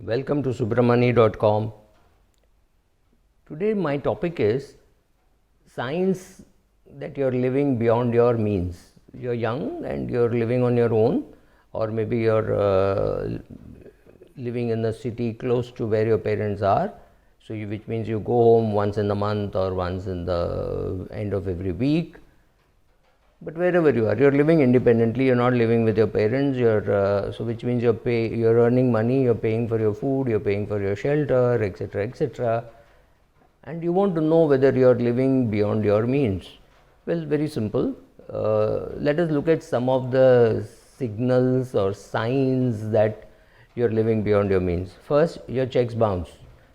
Welcome to subramani.com. Today my topic is signs that you're living beyond your means. You're young and you're living on your own, or maybe you're living in a city close to where your parents are. So which means you go home once in a month or once in the end of every week. But wherever you are, you're living independently. You're not living with your parents. So which means you're earning money. You're paying for your food. You're paying for your shelter, etc., etc. And you want to know whether you're living beyond your means. Well, very simple. Let us look at some of the signals or signs that you're living beyond your means. First, your checks bounce.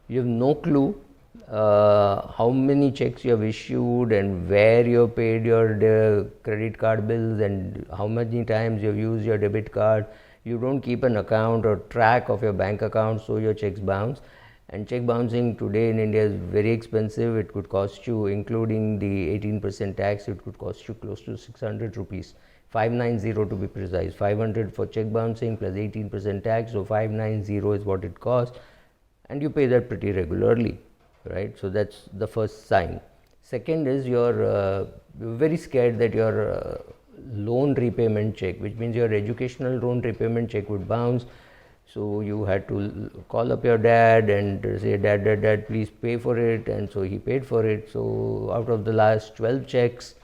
You have no clue how many checks you have issued and where you have paid your credit card bills and how many times you have used your debit card. You don't keep an account or track of your bank account, so your checks bounce. And check bouncing today in India is very expensive. It could cost you, including the 18% tax, it could cost you close to 600 rupees. 590 to be precise. 500 for check bouncing plus 18% tax, so 590 is what it costs, and you pay that pretty regularly, right? So that's the first sign. Second is you're very scared that your loan repayment check, which means your educational loan repayment check, would bounce. So you had to call up your dad and say, dad, please pay for it. And so he paid for it. So out of the last 12 checks,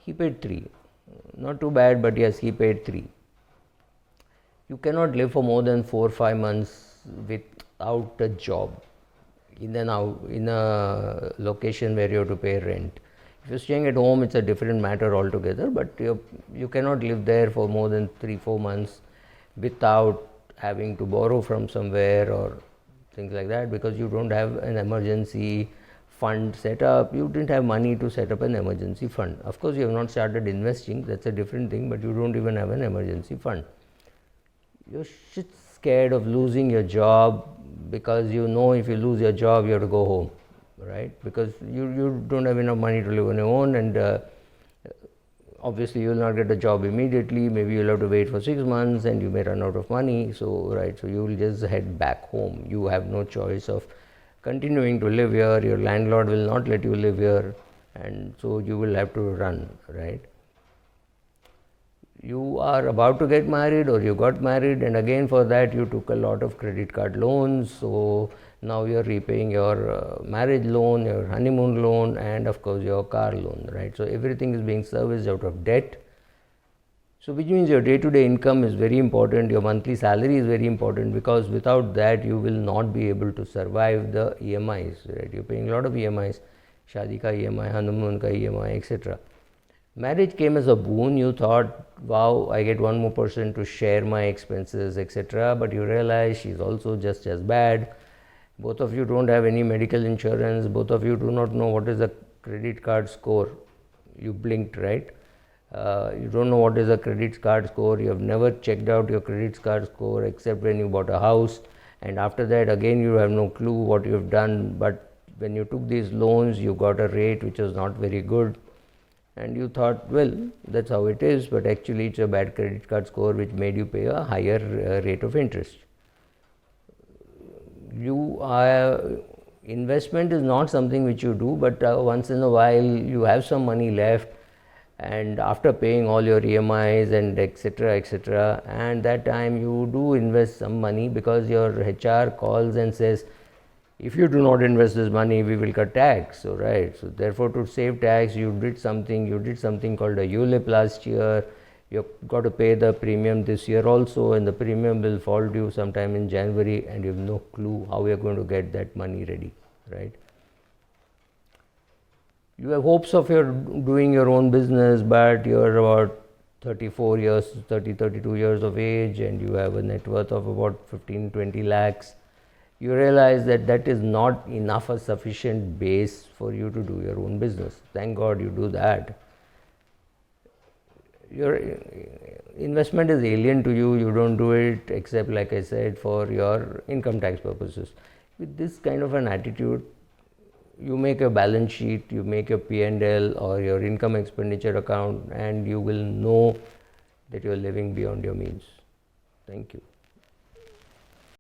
he paid 3. Not too bad, but yes, he paid 3. You cannot live for more than 4 or 5 months without a job in a location where you have to pay rent. If you're staying at home, it's a different matter altogether, but you cannot live there for more than 3-4 months without having to borrow from somewhere or things like that, because you don't have an emergency fund set up. You didn't have money to set up an emergency fund. Of course, you have not started investing, that's a different thing, but you don't even have an emergency fund. You're shit scared of losing your job, because you know if you lose your job, you have to go home, right? Because you don't have enough money to live on your own, and obviously you will not get a job immediately. Maybe you'll have to wait for 6 months and you may run out of money. So you will just head back home. You have no choice of continuing to live here. Your landlord will not let you live here, and so you will have to run, right? You are about to get married or you got married, and again for that you took a lot of credit card loans. So now you are repaying your marriage loan, your honeymoon loan, and of course your car loan, right? So everything is being serviced out of debt. So which means your day-to-day income is very important, your monthly salary is very important, because without that you will not be able to survive the EMIs, right? You're paying a lot of EMIs, Shadi ka EMI, honeymoon ka EMI, etc. Marriage came as a boon. You thought, wow, I get one more person to share my expenses, etc. But you realize she's also just as bad. Both of you don't have any medical insurance. Both of you do not know what is a credit card score. You blinked, right? You don't know what is a credit card score. You have never checked out your credit card score except when you bought a house. And after that, again, you have no clue what you have done. But when you took these loans, you got a rate which was not very good. And you thought, well, that's how it is, but actually it's a bad credit card score which made you pay a higher rate of interest. Investment is not something which you do, but once in a while you have some money left, and after paying all your EMIs and etc., and that time you do invest some money, because your HR calls and says, if you do not invest this money, we will cut tax. So so therefore to save tax, you did something called a ULIP last year. You've got to pay the premium this year also, and the premium will fall due sometime in January, and you have no clue how you're going to get that money ready, right? You have hopes of doing your own business, but you're about 32 years of age, and you have a net worth of about 15-20 lakhs. You realize that is not enough a sufficient base for you to do your own business. Thank God you do that. Your investment is alien to you. You don't do it except, like I said, for your income tax purposes. With this kind of an attitude, you make a balance sheet, you make a P&L or your income expenditure account, and you will know that you are living beyond your means. Thank you.